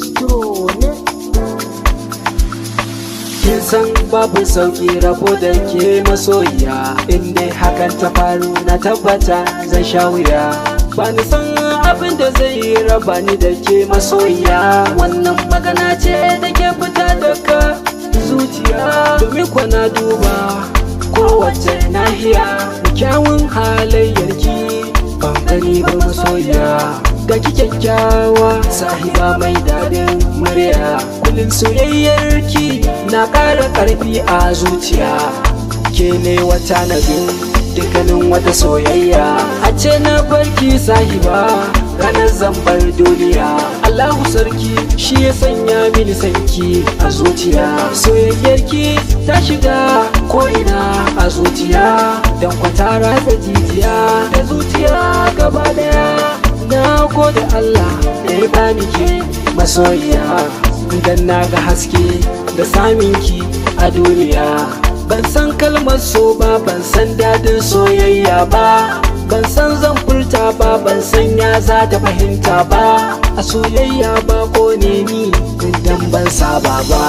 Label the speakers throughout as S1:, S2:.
S1: Maestro ne.
S2: Kin san babu sauki rabo da ke masoyiya, in dai hakan ta faru na tabbata zan sha wuya. Ba ni san abin da zai raba ni da ke masoyiya, wannan magana ce da ke fita daga zuciya. Domin kwana duba kowace nahiya da kyawun halayyarki, ban gani ba masoyiya. Ga ki kyakkyawa sahiba mai daɗin murya, kullum soyayyarki na ƙara ƙarfi a zuciya. Ke ne wata na dukkanin wata soyayya, a ce na barki sahiba ranar zambar duniya. Allahu sarki shi ya sanya mini sanki a zuciya, soyayyarki ta shiga ko'ina a zuciya, don kwata ratsa jijiya da zuciya gaba daya. Na gode Allah da ya bani ke masoyiya, idan na ga haske da saminki a duniya. Ban san kalmar so ba, ban san dadin soyayya ba, ban san zan furta ba, ban san ya za ta fahimta ba. A soyayya ba ko ne ni idan ban saba ba,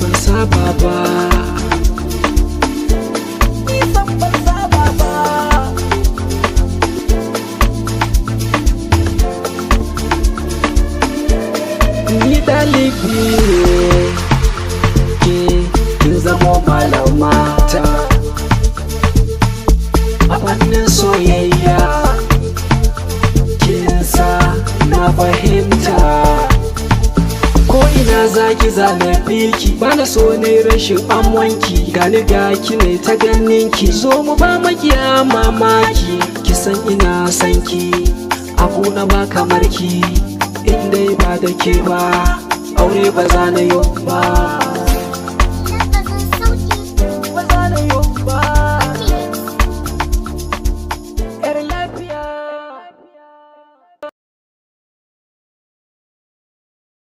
S2: ban saba ba. Ni ɗalibi ne ke, kin zamo malamata a fannin soyayya, kin sa na fahimta. Ko ina zaki zane biki, bana so ne rashin amonki. Gani ga ki ne ta ganinki, zo mu ba makiya mamaki. Ki san ina sanki, abu na ba kamar ki, in dai ba da ke ba aure ba za na yi ba.